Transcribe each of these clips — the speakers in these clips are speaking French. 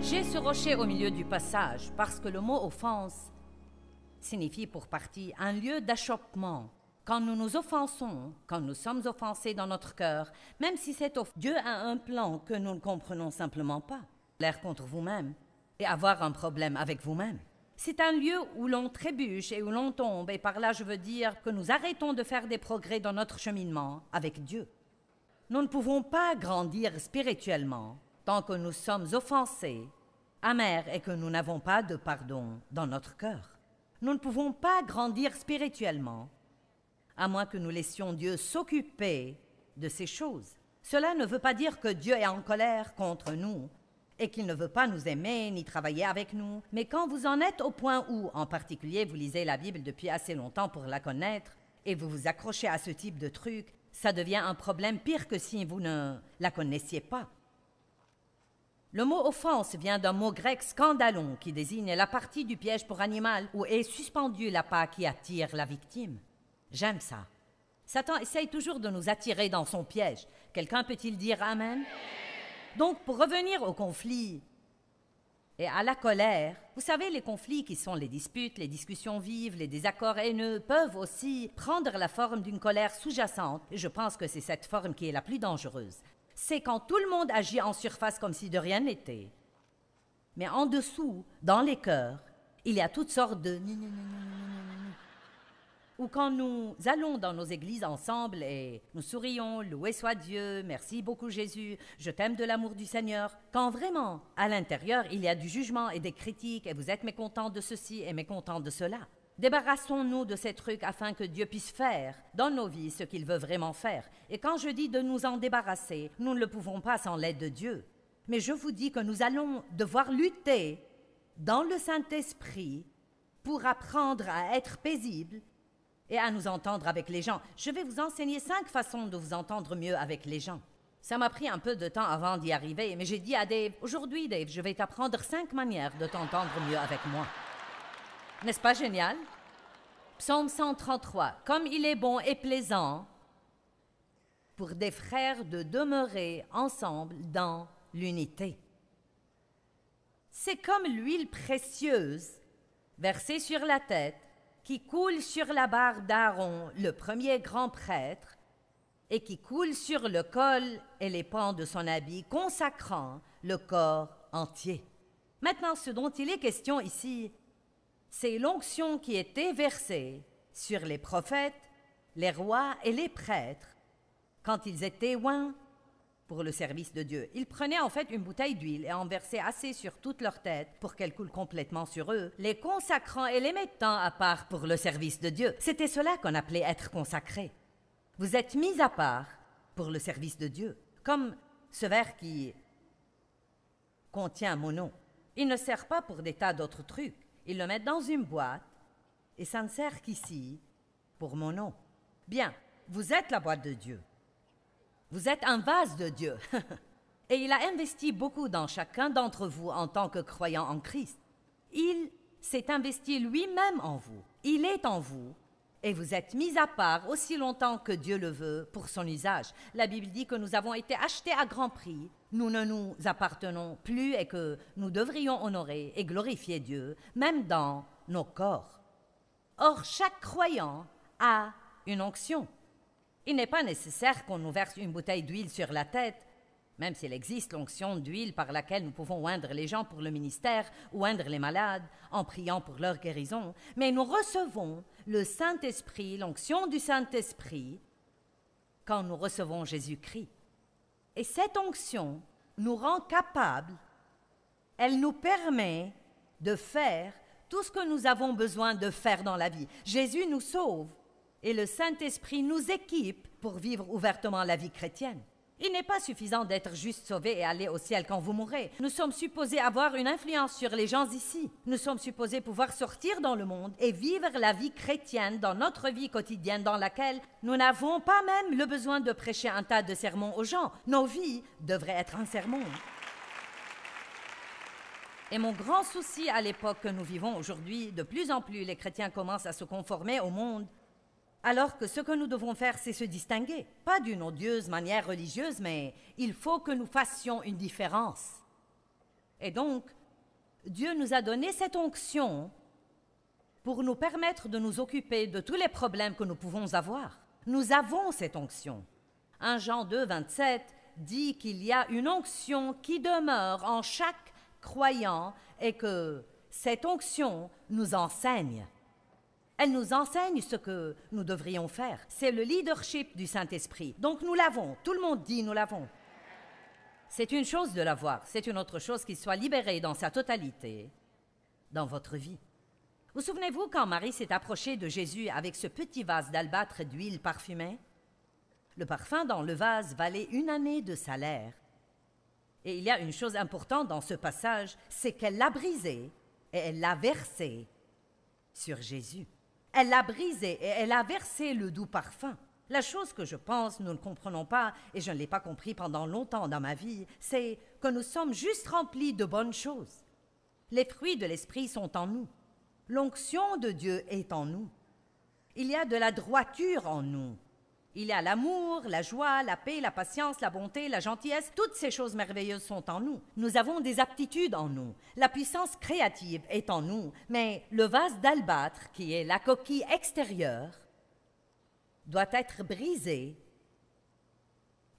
J'ai ce rocher au milieu du passage parce que le mot offense signifie pour partie un lieu d'achoppement. Quand nous nous offensons, quand nous sommes offensés dans notre cœur, même si c'est Dieu a un plan que nous ne comprenons simplement pas. L'air contre vous-même et avoir un problème avec vous-même. C'est un lieu où l'on trébuche et où l'on tombe, et par là je veux dire que nous arrêtons de faire des progrès dans notre cheminement avec Dieu. Nous ne pouvons pas grandir spirituellement tant que nous sommes offensés, amers et que nous n'avons pas de pardon dans notre cœur. Nous ne pouvons pas grandir spirituellement à moins que nous laissions Dieu s'occuper de ces choses. Cela ne veut pas dire que Dieu est en colère contre nous et qu'il ne veut pas nous aimer ni travailler avec nous. Mais quand vous en êtes au point où, en particulier, vous lisez la Bible depuis assez longtemps pour la connaître et vous vous accrochez à ce type de truc, ça devient un problème pire que si vous ne la connaissiez pas. Le mot offense vient d'un mot grec scandalon qui désigne la partie du piège pour animal où est suspendue l'appât qui attire la victime. J'aime ça. Satan essaye toujours de nous attirer dans son piège. Quelqu'un peut-il dire Amen? Donc, pour revenir au conflit et à la colère, vous savez, les conflits qui sont les disputes, les discussions vives, les désaccords haineux peuvent aussi prendre la forme d'une colère sous-jacente. Et je pense que c'est cette forme qui est la plus dangereuse. C'est quand tout le monde agit en surface comme si de rien n'était. Mais en dessous, dans les cœurs, il y a toutes sortes de ou quand nous allons dans nos églises ensemble et nous sourions, loué soit Dieu, merci beaucoup Jésus, je t'aime de l'amour du Seigneur, quand vraiment, à l'intérieur, il y a du jugement et des critiques et vous êtes mécontents de ceci et mécontents de cela. Débarrassons-nous de ces trucs afin que Dieu puisse faire dans nos vies ce qu'il veut vraiment faire. Et quand je dis de nous en débarrasser, nous ne le pouvons pas sans l'aide de Dieu. Mais je vous dis que nous allons devoir lutter dans le Saint-Esprit pour apprendre à être paisibles et à nous entendre avec les gens. Je vais vous enseigner 5 façons de vous entendre mieux avec les gens. Ça m'a pris un peu de temps avant d'y arriver, mais j'ai dit à Dave, aujourd'hui Dave, je vais t'apprendre 5 manières de t'entendre mieux avec moi. N'est-ce pas génial? Psaume 133. Comme il est bon et plaisant pour des frères de demeurer ensemble dans l'unité. C'est comme l'huile précieuse versée sur la tête qui coule sur la barbe d'Aaron, le premier grand prêtre, et qui coule sur le col et les pans de son habit, consacrant le corps entier. Maintenant, ce dont il est question ici, c'est l'onction qui était versée sur les prophètes, les rois et les prêtres quand ils étaient oints pour le service de Dieu. Ils prenaient en fait une bouteille d'huile et en versaient assez sur toute leur tête pour qu'elle coule complètement sur eux, les consacrant et les mettant à part pour le service de Dieu. C'était cela qu'on appelait être consacré. Vous êtes mis à part pour le service de Dieu, comme ce verre qui contient mon nom. Il ne sert pas pour des tas d'autres trucs. Ils le mettent dans une boîte et ça ne sert qu'ici pour mon nom. Bien, vous êtes la boîte de Dieu. Vous êtes un vase de Dieu. Et il a investi beaucoup dans chacun d'entre vous en tant que croyant en Christ. Il s'est investi lui-même en vous. Il est en vous. Et vous êtes mis à part aussi longtemps que Dieu le veut pour son usage. La Bible dit que nous avons été achetés à grand prix. Nous ne nous appartenons plus et que nous devrions honorer et glorifier Dieu, même dans nos corps. Or, chaque croyant a une onction. Il n'est pas nécessaire qu'on nous verse une bouteille d'huile sur la tête, même s'il existe l'onction d'huile par laquelle nous pouvons oindre les gens pour le ministère ou oindre les malades en priant pour leur guérison, mais nous recevons le Saint-Esprit, l'onction du Saint-Esprit, quand nous recevons Jésus-Christ. Et cette onction nous rend capables, elle nous permet de faire tout ce que nous avons besoin de faire dans la vie. Jésus nous sauve. Et le Saint-Esprit nous équipe pour vivre ouvertement la vie chrétienne. Il n'est pas suffisant d'être juste sauvé et aller au ciel quand vous mourrez. Nous sommes supposés avoir une influence sur les gens ici. Nous sommes supposés pouvoir sortir dans le monde et vivre la vie chrétienne dans notre vie quotidienne dans laquelle nous n'avons pas même le besoin de prêcher un tas de sermons aux gens. Nos vies devraient être un sermon. Et mon grand souci à l'époque que nous vivons aujourd'hui, de plus en plus les chrétiens commencent à se conformer au monde. Alors que ce que nous devons faire, c'est se distinguer. Pas d'une odieuse manière religieuse, mais il faut que nous fassions une différence. Et donc, Dieu nous a donné cette onction pour nous permettre de nous occuper de tous les problèmes que nous pouvons avoir. Nous avons cette onction. 1 Jean 2, 27 dit qu'il y a une onction qui demeure en chaque croyant et que cette onction nous enseigne. Elle nous enseigne ce que nous devrions faire. C'est le leadership du Saint-Esprit. Donc nous l'avons. Tout le monde dit nous l'avons. C'est une chose de l'avoir. C'est une autre chose qu'il soit libéré dans sa totalité dans votre vie. Vous souvenez-vous quand Marie s'est approchée de Jésus avec ce petit vase d'albâtre d'huile parfumée? Le parfum dans le vase valait 1 année de salaire. Et il y a une chose importante dans ce passage, c'est qu'elle l'a brisé et elle l'a versé sur Jésus. Elle l'a brisé et elle a versé le doux parfum. La chose que je pense nous ne comprenons pas, et je ne l'ai pas compris pendant longtemps dans ma vie, c'est que nous sommes juste remplis de bonnes choses. Les fruits de l'Esprit sont en nous. L'onction de Dieu est en nous. Il y a de la droiture en nous. Il y a l'amour, la joie, la paix, la patience, la bonté, la gentillesse. Toutes ces choses merveilleuses sont en nous. Nous avons des aptitudes en nous. La puissance créative est en nous. Mais le vase d'albâtre, qui est la coquille extérieure, doit être brisé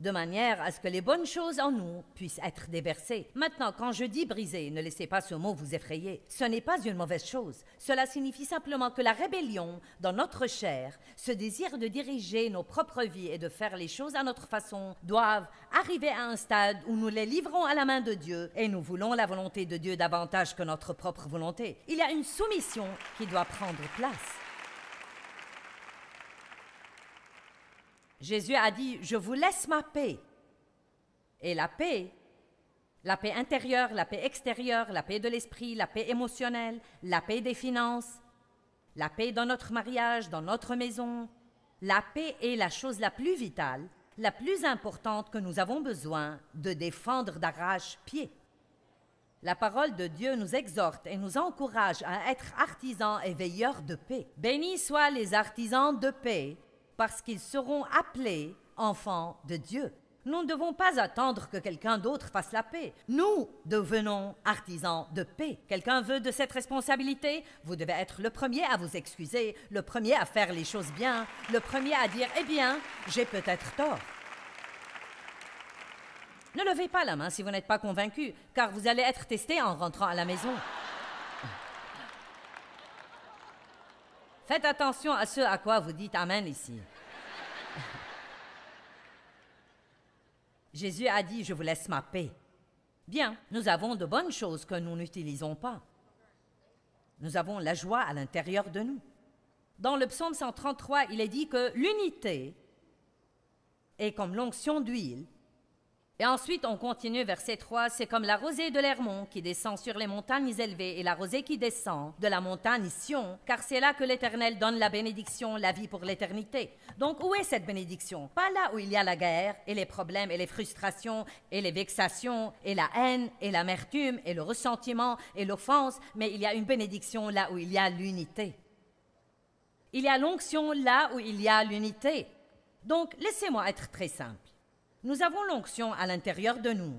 de manière à ce que les bonnes choses en nous puissent être déversées. Maintenant, quand je dis briser, ne laissez pas ce mot vous effrayer. Ce n'est pas une mauvaise chose. Cela signifie simplement que la rébellion dans notre chair, ce désir de diriger nos propres vies et de faire les choses à notre façon, doivent arriver à un stade où nous les livrons à la main de Dieu et nous voulons la volonté de Dieu davantage que notre propre volonté. Il y a une soumission qui doit prendre place. Jésus a dit « Je vous laisse ma paix ». Et la paix intérieure, la paix extérieure, la paix de l'esprit, la paix émotionnelle, la paix des finances, la paix dans notre mariage, dans notre maison, la paix est la chose la plus vitale, la plus importante que nous avons besoin de défendre d'arrache-pied. La parole de Dieu nous exhorte et nous encourage à être artisans et veilleurs de paix. Bénis soient les artisans de paix, parce qu'ils seront appelés enfants de Dieu. Nous ne devons pas attendre que quelqu'un d'autre fasse la paix. Nous devenons artisans de paix. Quelqu'un veut de cette responsabilité? Vous devez être le premier à vous excuser, le premier à faire les choses bien, le premier à dire « Eh bien, j'ai peut-être tort ». Ne levez pas la main si vous n'êtes pas convaincu, car vous allez être testé en rentrant à la maison. Faites attention à ce à quoi vous dites « Amen » ici. Jésus a dit « Je vous laisse ma paix ». Bien, nous avons de bonnes choses que nous n'utilisons pas. Nous avons la joie à l'intérieur de nous. Dans le psaume 133, il est dit que l'unité est comme l'onction d'huile. Et ensuite, on continue, verset 3, c'est comme la rosée de l'Hermon qui descend sur les montagnes élevées et la rosée qui descend de la montagne Sion, car c'est là que l'Éternel donne la bénédiction, la vie pour l'éternité. Donc, où est cette bénédiction? Pas là où il y a la guerre et les problèmes et les frustrations et les vexations et la haine et l'amertume et le ressentiment et l'offense, mais il y a une bénédiction là où il y a l'unité. Il y a l'onction là où il y a l'unité. Donc, laissez-moi être très simple. Nous avons l'onction à l'intérieur de nous,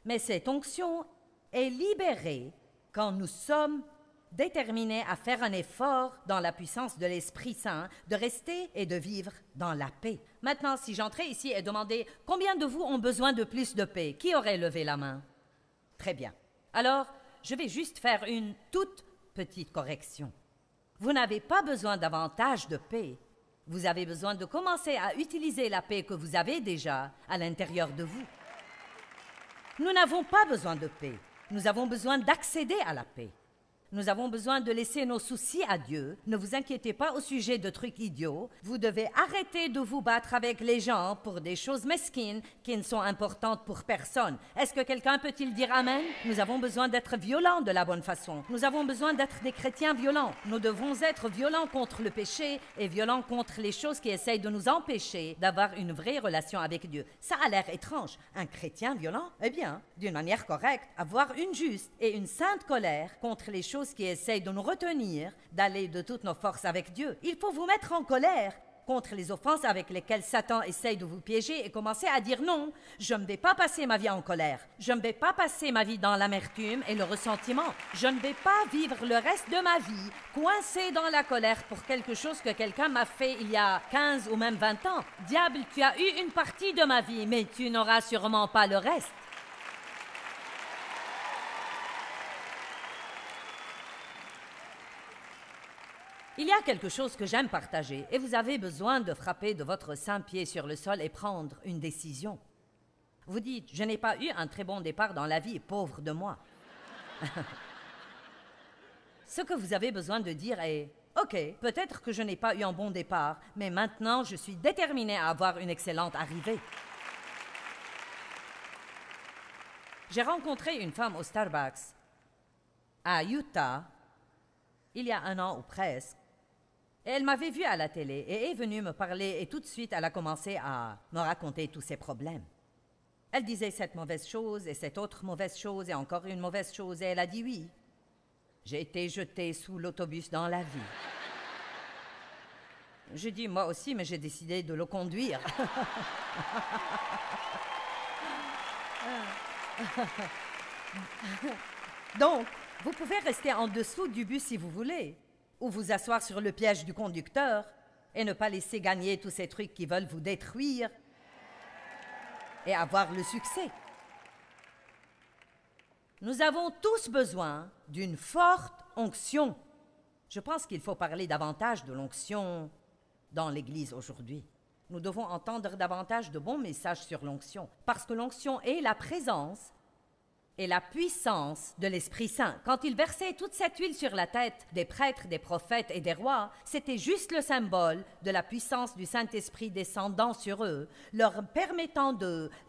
mais cette onction est libérée quand nous sommes déterminés à faire un effort dans la puissance de l'Esprit Saint, de rester et de vivre dans la paix. Maintenant, si j'entrais ici et demandais « Combien de vous ont besoin de plus de paix ?» Qui aurait levé la main? Très bien. Alors, je vais juste faire une toute petite correction. Vous n'avez pas besoin davantage de paix. Vous avez besoin de commencer à utiliser la paix que vous avez déjà à l'intérieur de vous. Nous n'avons pas besoin de paix. Nous avons besoin d'accéder à la paix. Nous avons besoin de laisser nos soucis à Dieu. Ne vous inquiétez pas au sujet de trucs idiots. Vous devez arrêter de vous battre avec les gens pour des choses mesquines qui ne sont importantes pour personne. Est-ce que quelqu'un peut-il dire Amen? Nous avons besoin d'être violents de la bonne façon. Nous avons besoin d'être des chrétiens violents. Nous devons être violents contre le péché et violents contre les choses qui essayent de nous empêcher d'avoir une vraie relation avec Dieu. Ça a l'air étrange. Un chrétien violent? Eh bien, d'une manière correcte, avoir une juste et une sainte colère contre les choses qui essayent de nous retenir d'aller de toutes nos forces avec Dieu. Il faut vous mettre en colère contre les offenses avec lesquelles Satan essaye de vous piéger et commencez à dire non, je ne vais pas passer ma vie en colère, je ne vais pas passer ma vie dans l'amertume et le ressentiment, je ne vais pas vivre le reste de ma vie coincé dans la colère pour quelque chose que quelqu'un m'a fait il y a 15 ou même 20 ans. Diable, tu as eu une partie de ma vie, mais tu n'auras sûrement pas le reste. Il y a quelque chose que j'aime partager et vous avez besoin de frapper de votre saint pied sur le sol et prendre une décision. Vous dites, je n'ai pas eu un très bon départ dans la vie, pauvre de moi. Ce que vous avez besoin de dire est, ok, peut-être que je n'ai pas eu un bon départ, mais maintenant je suis déterminé à avoir une excellente arrivée. J'ai rencontré une femme au Starbucks à Utah il y a 1 an ou presque. Et elle m'avait vue à la télé et est venue me parler et tout de suite, elle a commencé à me raconter tous ses problèmes. Elle disait cette mauvaise chose et cette autre mauvaise chose et encore une mauvaise chose et elle a dit oui. J'ai été jetée sous l'autobus dans la vie. Je dis moi aussi, mais j'ai décidé de le conduire. Donc, vous pouvez rester en dessous du bus si vous voulez, ou vous asseoir sur le piège du conducteur et ne pas laisser gagner tous ces trucs qui veulent vous détruire et avoir le succès. Nous avons tous besoin d'une forte onction. Je pense qu'il faut parler davantage de l'onction dans l'Église aujourd'hui. Nous devons entendre davantage de bons messages sur l'onction, parce que l'onction est la présence et la puissance de l'Esprit Saint. Quand il versait toute cette huile sur la tête des prêtres, des prophètes et des rois, c'était juste le symbole de la puissance du Saint-Esprit descendant sur eux, leur permettant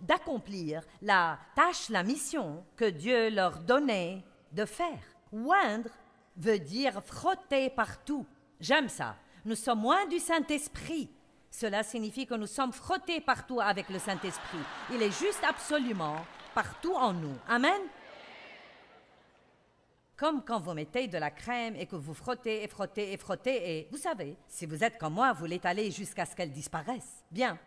d'accomplir la tâche, la mission que Dieu leur donnait de faire. Oindre veut dire frotter partout. J'aime ça. Nous sommes loin du Saint-Esprit. Cela signifie que nous sommes frottés partout avec le Saint-Esprit. Il est juste absolument partout en nous. Amen? Comme quand vous mettez de la crème et que vous frottez et frottez et frottez et, vous savez, si vous êtes comme moi, vous l'étalez jusqu'à ce qu'elle disparaisse. Bien.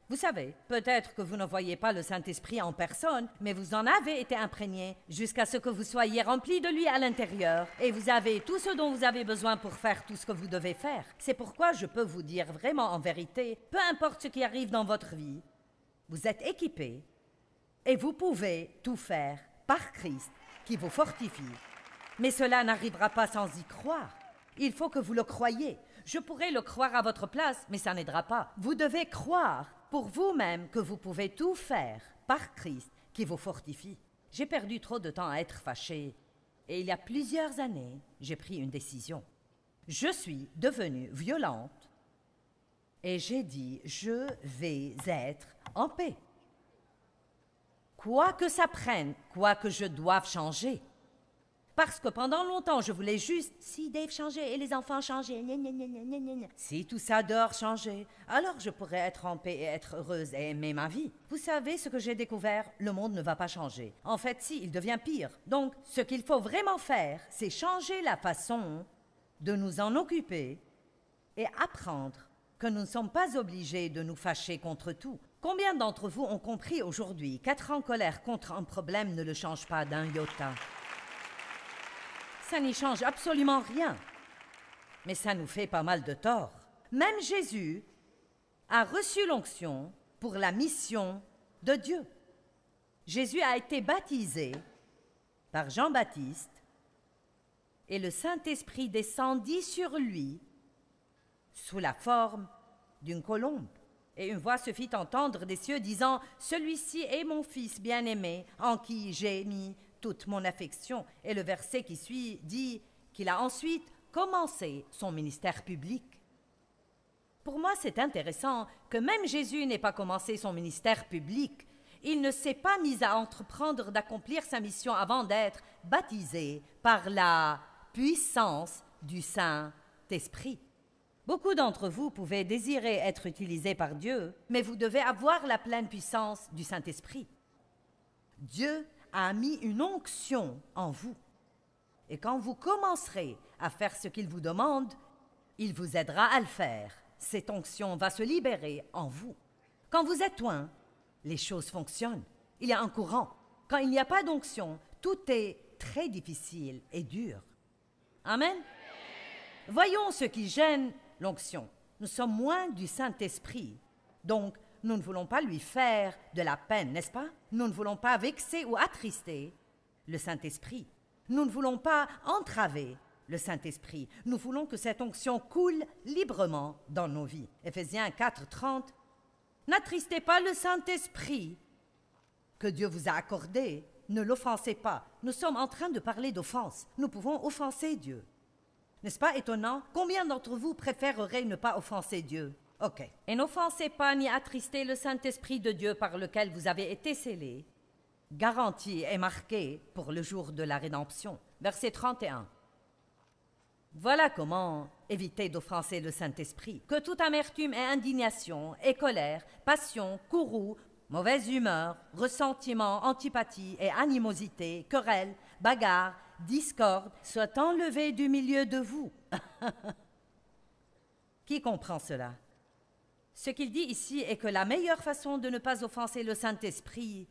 Vous savez, peut-être que vous ne voyez pas le Saint-Esprit en personne, mais vous en avez été imprégné jusqu'à ce que vous soyez rempli de lui à l'intérieur et vous avez tout ce dont vous avez besoin pour faire tout ce que vous devez faire. C'est pourquoi je peux vous dire vraiment en vérité, peu importe ce qui arrive dans votre vie, vous êtes équipé et vous pouvez tout faire par Christ qui vous fortifie. Mais cela n'arrivera pas sans y croire. Il faut que vous le croyiez. Je pourrais le croire à votre place, mais ça n'aidera pas. Vous devez croire pour vous-même que vous pouvez tout faire par Christ qui vous fortifie. J'ai perdu trop de temps à être fâché et il y a plusieurs années, j'ai pris une décision. Je suis devenue violente et j'ai dit « je vais être en paix ». Quoi que ça prenne, quoi que je doive changer. Parce que pendant longtemps, je voulais juste « si Dave changeait et les enfants changeaient, si tout ça dehors changeait, alors je pourrais être en paix et être heureuse et aimer ma vie. » Vous savez ce que j'ai découvert? Le monde ne va pas changer. En fait, si, il devient pire. Donc, ce qu'il faut vraiment faire, c'est changer la façon de nous en occuper et apprendre que nous ne sommes pas obligés de nous fâcher contre tout. Combien d'entre vous ont compris aujourd'hui qu'être en colère contre un problème ne le change pas d'un iota? Ça n'y change absolument rien. Mais ça nous fait pas mal de tort. Même Jésus a reçu l'onction pour la mission de Dieu. Jésus a été baptisé par Jean-Baptiste et le Saint-Esprit descendit sur lui sous la forme d'une colombe. Et une voix se fit entendre des cieux disant « Celui-ci est mon Fils bien-aimé, en qui j'ai mis toute mon affection. » Et le verset qui suit dit qu'il a ensuite commencé son ministère public. Pour moi, c'est intéressant que même Jésus n'ait pas commencé son ministère public. Il ne s'est pas mis à entreprendre d'accomplir sa mission avant d'être baptisé par la puissance du Saint-Esprit. Beaucoup d'entre vous pouvaient désirer être utilisés par Dieu, mais vous devez avoir la pleine puissance du Saint-Esprit. Dieu a mis une onction en vous. Et quand vous commencerez à faire ce qu'il vous demande, il vous aidera à le faire. cette onction va se libérer en vous. Quand vous êtes loin, les choses fonctionnent. Il y a un courant. Quand il n'y a pas d'onction, tout est très difficile et dur. Amen. Voyons ce qui gêne l'onction. Nous sommes loin du Saint-Esprit. Donc, nous ne voulons pas lui faire de la peine, n'est-ce pas? Nous ne voulons pas vexer ou attrister le Saint-Esprit. Nous ne voulons pas entraver le Saint-Esprit. Nous voulons que cette onction coule librement dans nos vies. Éphésiens 4:30. N'attristez pas le Saint-Esprit que Dieu vous a accordé. Ne l'offensez pas. Nous sommes en train de parler d'offense. Nous pouvons offenser Dieu. N'est-ce pas étonnant? Combien d'entre vous préféreraient ne pas offenser Dieu? Ok. Et n'offensez pas ni attristez le Saint-Esprit de Dieu par lequel vous avez été scellés, garanti et marqué pour le jour de la rédemption. Verset 31. Voilà comment éviter d'offenser le Saint-Esprit. Que toute amertume et indignation et colère, passion, courroux, mauvaise humeur, ressentiment, antipathie et animosité, querelle, bagarre, discorde soient enlevés du milieu de vous. Qui comprend cela? Ce qu'il dit ici est que la meilleure façon de ne pas offenser le Saint-Esprit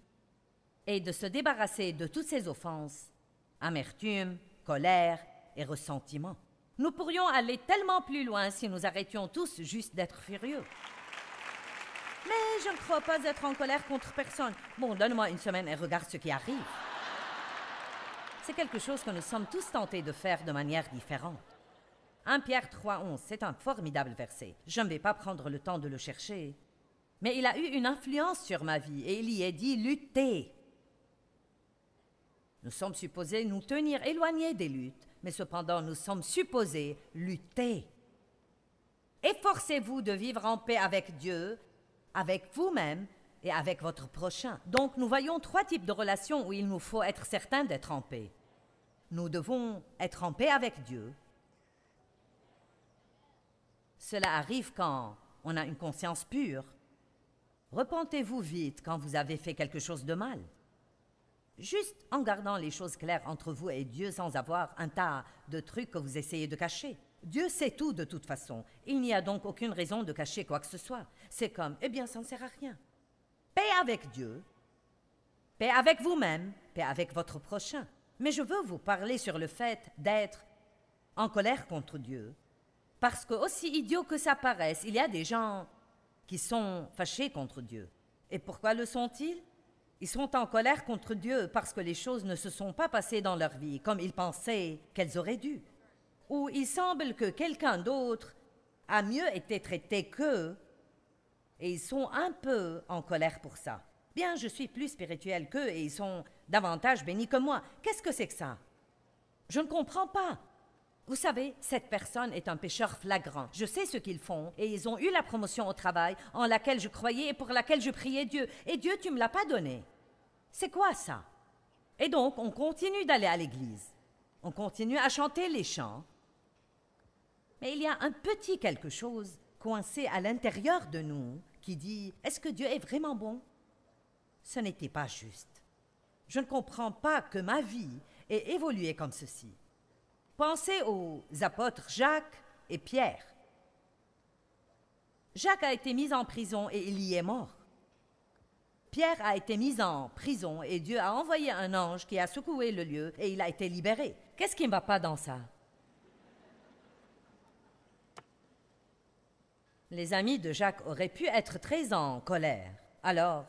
est de se débarrasser de toutes ces offenses, amertume, colère et ressentiment. Nous pourrions aller tellement plus loin si nous arrêtions tous juste d'être furieux. Mais je ne crois pas être en colère contre personne. Bon, donne-moi une semaine et regarde ce qui arrive. C'est quelque chose que nous sommes tous tentés de faire de manière différente. 1 Pierre 3:11, c'est un formidable verset. Je ne vais pas prendre le temps de le chercher. Mais il a eu une influence sur ma vie et il y est dit « lutter ». Nous sommes supposés nous tenir éloignés des luttes, mais cependant nous sommes supposés lutter. Efforcez-vous de vivre en paix avec Dieu, avec vous-même et avec votre prochain. Donc nous voyons 3 types de relations où il nous faut être certains d'être en paix. Nous devons être en paix avec Dieu. Cela arrive quand on a une conscience pure. Repentez-vous vite quand vous avez fait quelque chose de mal. Juste en gardant les choses claires entre vous et Dieu sans avoir un tas de trucs que vous essayez de cacher. Dieu sait tout de toute façon. Il n'y a donc aucune raison de cacher quoi que ce soit. C'est comme, eh bien, ça ne sert à rien. Paix avec Dieu, paix avec vous-même, paix avec votre prochain. Mais je veux vous parler sur le fait d'être en colère contre Dieu. Parce que, aussi idiot que ça paraisse, il y a des gens qui sont fâchés contre Dieu. Et pourquoi le sont-ils? Ils sont en colère contre Dieu parce que les choses ne se sont pas passées dans leur vie comme ils pensaient qu'elles auraient dû. Ou il semble que quelqu'un d'autre a mieux été traité qu'eux et ils sont un peu en colère pour ça. Bien, je suis plus spirituel qu'eux et ils sont davantage bénis que moi. Qu'est-ce que c'est que ça? Je ne comprends pas. Vous savez, cette personne est un pécheur flagrant. Je sais ce qu'ils font et ils ont eu la promotion au travail en laquelle je croyais et pour laquelle je priais Dieu. Et Dieu, tu ne me l'as pas donné. C'est quoi ça? Et donc, on continue d'aller à l'église. On continue à chanter les chants. Mais il y a un petit quelque chose coincé à l'intérieur de nous qui dit « Est-ce que Dieu est vraiment bon ?» Ce n'était pas juste. Je ne comprends pas que ma vie ait évolué comme ceci. Pensez aux apôtres Jacques et Pierre. Jacques a été mis en prison et il y est mort. Pierre a été mis en prison et Dieu a envoyé un ange qui a secoué le lieu et il a été libéré. Qu'est-ce qui ne va pas dans ça? Les amis de Jacques auraient pu être très en colère. Alors,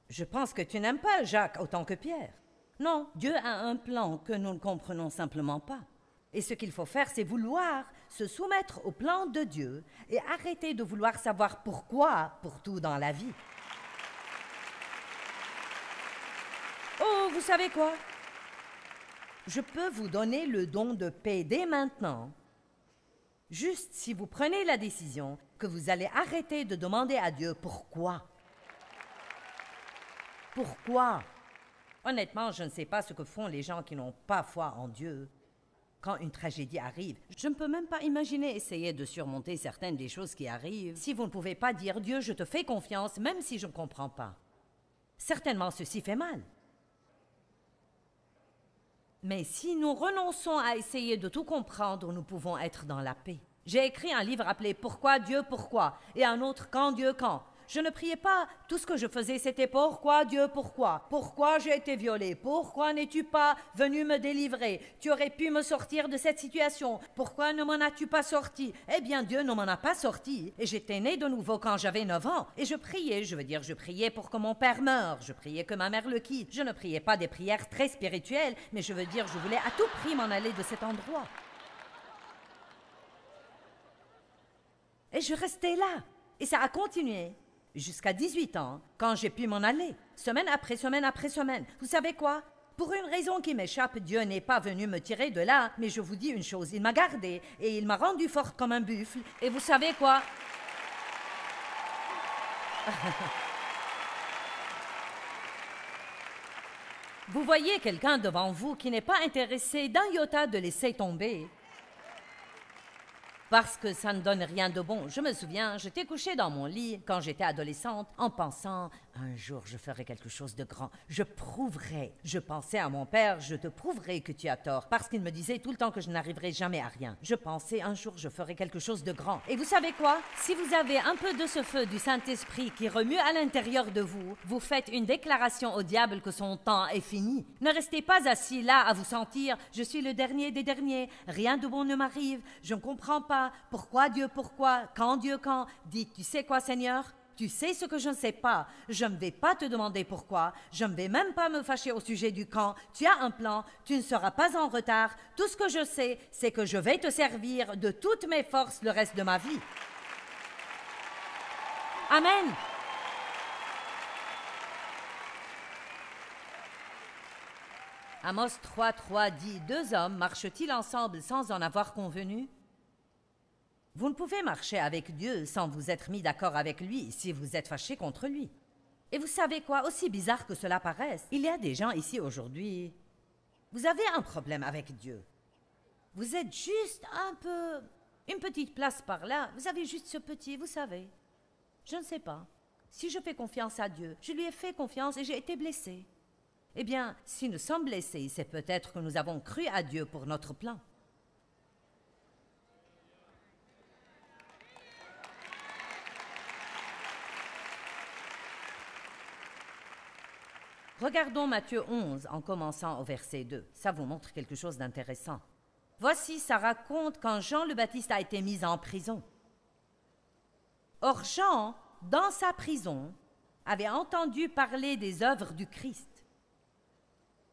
je pense que tu n'aimes pas Jacques autant que Pierre. Non, Dieu a un plan que nous ne comprenons simplement pas. Et ce qu'il faut faire, c'est vouloir se soumettre au plan de Dieu et arrêter de vouloir savoir pourquoi pour tout dans la vie. Oh, vous savez quoi? Je peux vous donner le don de paix dès maintenant, juste si vous prenez la décision que vous allez arrêter de demander à Dieu pourquoi. Pourquoi? Honnêtement, je ne sais pas ce que font les gens qui n'ont pas foi en Dieu quand une tragédie arrive. Je ne peux même pas imaginer essayer de surmonter certaines des choses qui arrivent si vous ne pouvez pas dire « Dieu, je te fais confiance, même si je ne comprends pas. » Certainement, ceci fait mal. Mais si nous renonçons à essayer de tout comprendre, nous pouvons être dans la paix. J'ai écrit un livre appelé « Pourquoi Dieu, pourquoi ?» et un autre « Quand Dieu, quand ?» Je ne priais pas. Tout ce que je faisais, c'était « Pourquoi Dieu, pourquoi ?» Pourquoi j'ai été violée? Pourquoi n'es-tu pas venu me délivrer? Tu aurais pu me sortir de cette situation. Pourquoi ne m'en as-tu pas sorti? Eh bien, Dieu ne m'en a pas sorti. Et j'étais née de nouveau quand j'avais 9 ans. Et je priais, je priais pour que mon père meure. Je priais que ma mère le quitte. Je ne priais pas des prières très spirituelles, mais je voulais à tout prix m'en aller de cet endroit. Et je restais là. Et ça a continué. Jusqu'à 18 ans, quand j'ai pu m'en aller, semaine après semaine après semaine. Vous savez quoi? Pour une raison qui m'échappe, Dieu n'est pas venu me tirer de là, mais je vous dis une chose, il m'a gardée et il m'a rendue forte comme un buffle. Et vous savez quoi? Vous voyez quelqu'un devant vous qui n'est pas intéressé d'un iota de laisser tomber. Parce que ça ne donne rien de bon. Je me souviens, j'étais couchée dans mon lit quand j'étais adolescente en pensant « Un jour, je ferai quelque chose de grand. Je prouverai. » Je pensais à mon père « Je te prouverai que tu as tort. » Parce qu'il me disait tout le temps que je n'arriverai jamais à rien. Je pensais « Un jour, je ferai quelque chose de grand. » Et vous savez quoi? Si vous avez un peu de ce feu du Saint-Esprit qui remue à l'intérieur de vous, vous faites une déclaration au diable que son temps est fini. Ne restez pas assis là à vous sentir « Je suis le dernier des derniers. Rien de bon ne m'arrive. Je ne comprends pas. Pourquoi Dieu, pourquoi? Quand Dieu, quand? » Dites, tu sais quoi, Seigneur? Tu sais ce que je ne sais pas. Je ne vais pas te demander pourquoi. Je ne vais même pas me fâcher au sujet du quand. Tu as un plan. Tu ne seras pas en retard. Tout ce que je sais, c'est que je vais te servir de toutes mes forces le reste de ma vie. Amen. Amos 3:3 dit « 2 hommes marchent-ils ensemble sans en avoir convenu? » Vous ne pouvez marcher avec Dieu sans vous être mis d'accord avec lui si vous êtes fâché contre lui. Et vous savez quoi, aussi bizarre que cela paraisse, il y a des gens ici aujourd'hui, vous avez un problème avec Dieu. Vous êtes juste un peu, une petite place par là, vous avez juste ce petit, vous savez. Je ne sais pas. Si je fais confiance à Dieu, je lui ai fait confiance et j'ai été blessée. Eh bien, si nous sommes blessés, c'est peut-être que nous avons cru à Dieu pour notre plan. Regardons Matthieu 11 en commençant au verset 2. Ça vous montre quelque chose d'intéressant. Voici, ça raconte quand Jean le Baptiste a été mis en prison. Or Jean, dans sa prison, avait entendu parler des œuvres du Christ.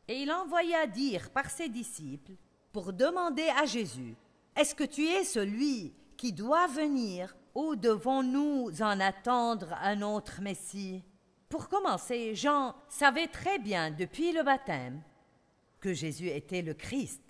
Et il envoya dire par ses disciples pour demander à Jésus, « Est-ce que tu es celui qui doit venir ou devons-nous en attendre un autre Messie ?» Pour commencer, Jean savait très bien depuis le baptême que Jésus était le Christ,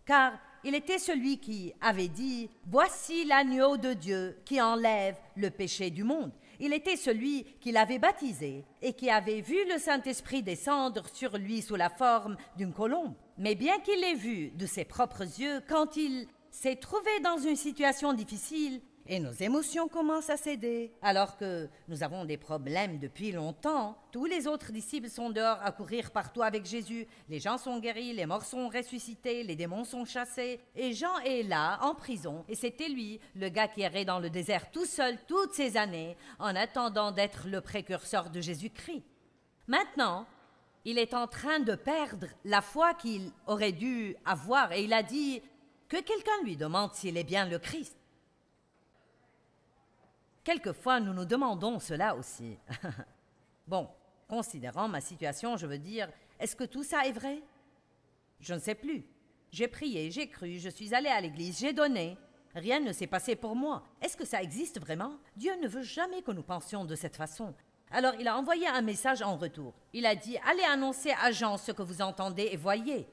car il était celui qui avait dit « Voici l'agneau de Dieu qui enlève le péché du monde ». Il était celui qui l'avait baptisé et qui avait vu le Saint-Esprit descendre sur lui sous la forme d'une colombe. Mais bien qu'il l'ait vu de ses propres yeux, quand il s'est trouvé dans une situation difficile, et nos émotions commencent à céder. Alors que nous avons des problèmes depuis longtemps, tous les autres disciples sont dehors à courir partout avec Jésus. Les gens sont guéris, les morts sont ressuscités, les démons sont chassés. Et Jean est là, en prison, et c'était lui, le gars qui errait dans le désert tout seul toutes ces années, en attendant d'être le précurseur de Jésus-Christ. Maintenant, il est en train de perdre la foi qu'il aurait dû avoir, et il a dit que quelqu'un lui demande s'il est bien le Christ. Quelquefois, nous nous demandons cela aussi. Bon, considérant ma situation, je veux dire, est-ce que tout ça est vrai? Je ne sais plus. J'ai prié, j'ai cru, je suis allée à l'église, j'ai donné. Rien ne s'est passé pour moi. Est-ce que ça existe vraiment? Dieu ne veut jamais que nous pensions de cette façon. Alors il a envoyé un message en retour. Il a dit, allez annoncer à Jean ce que vous entendez et voyez.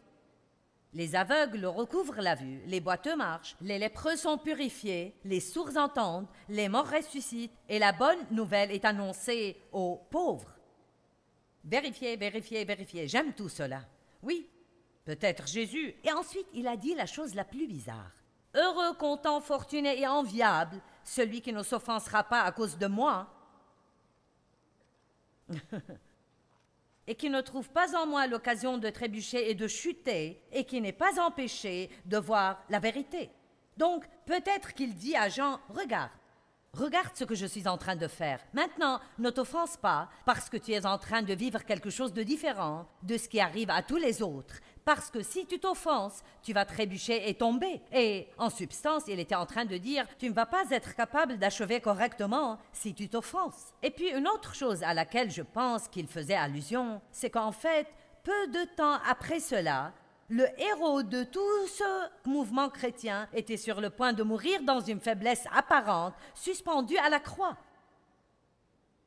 Les aveugles recouvrent la vue, les boiteux marchent, les lépreux sont purifiés, les sourds entendent, les morts ressuscitent, et la bonne nouvelle est annoncée aux pauvres. Vérifiez, vérifiez, vérifiez, j'aime tout cela. Oui, peut-être Jésus. Et ensuite, il a dit la chose la plus bizarre. Heureux, content, fortuné et enviable, celui qui ne s'offensera pas à cause de moi. Et qui ne trouve pas en moi l'occasion de trébucher et de chuter, et qui n'est pas empêché de voir la vérité. Donc, peut-être qu'il dit à Jean, regarde ce que je suis en train de faire. Maintenant, ne t'offense pas parce que tu es en train de vivre quelque chose de différent de ce qui arrive à tous les autres. Parce que si tu t'offenses, tu vas trébucher et tomber. Et en substance, il était en train de dire, tu ne vas pas être capable d'achever correctement si tu t'offenses. Et puis une autre chose à laquelle je pense qu'il faisait allusion, c'est qu'en fait, peu de temps après cela, le héros de tout ce mouvement chrétien était sur le point de mourir dans une faiblesse apparente, suspendu à la croix.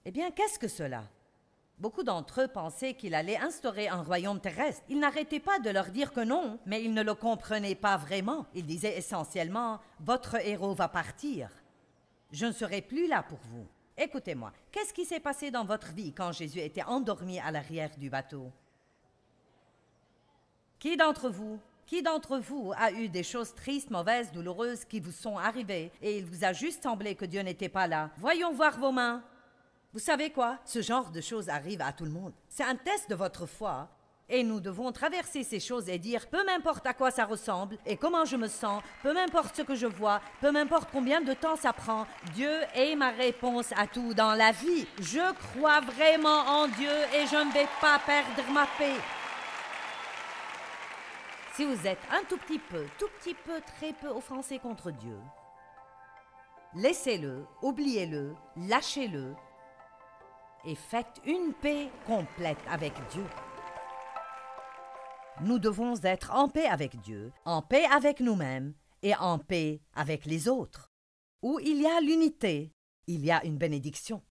Eh bien, qu'est-ce que cela? Beaucoup d'entre eux pensaient qu'il allait instaurer un royaume terrestre. Il n'arrêtait pas de leur dire que non, mais ils ne le comprenaient pas vraiment. Il disait essentiellement, votre héros va partir. Je ne serai plus là pour vous. Écoutez-moi, qu'est-ce qui s'est passé dans votre vie quand Jésus était endormi à l'arrière du bateau? Qui d'entre vous a eu des choses tristes, mauvaises, douloureuses qui vous sont arrivées et il vous a juste semblé que Dieu n'était pas là? Voyons voir vos mains. Vous savez quoi? Ce genre de choses arrive à tout le monde. C'est un test de votre foi. Et nous devons traverser ces choses et dire, peu m'importe à quoi ça ressemble et comment je me sens, peu m'importe ce que je vois, peu m'importe combien de temps ça prend, Dieu est ma réponse à tout dans la vie. Je crois vraiment en Dieu et je ne vais pas perdre ma paix. Si vous êtes un tout petit peu, très peu offensé contre Dieu, laissez-le, oubliez-le, lâchez-le et faites une paix complète avec Dieu. Nous devons être en paix avec Dieu, en paix avec nous-mêmes et en paix avec les autres. Où il y a l'unité, il y a une bénédiction.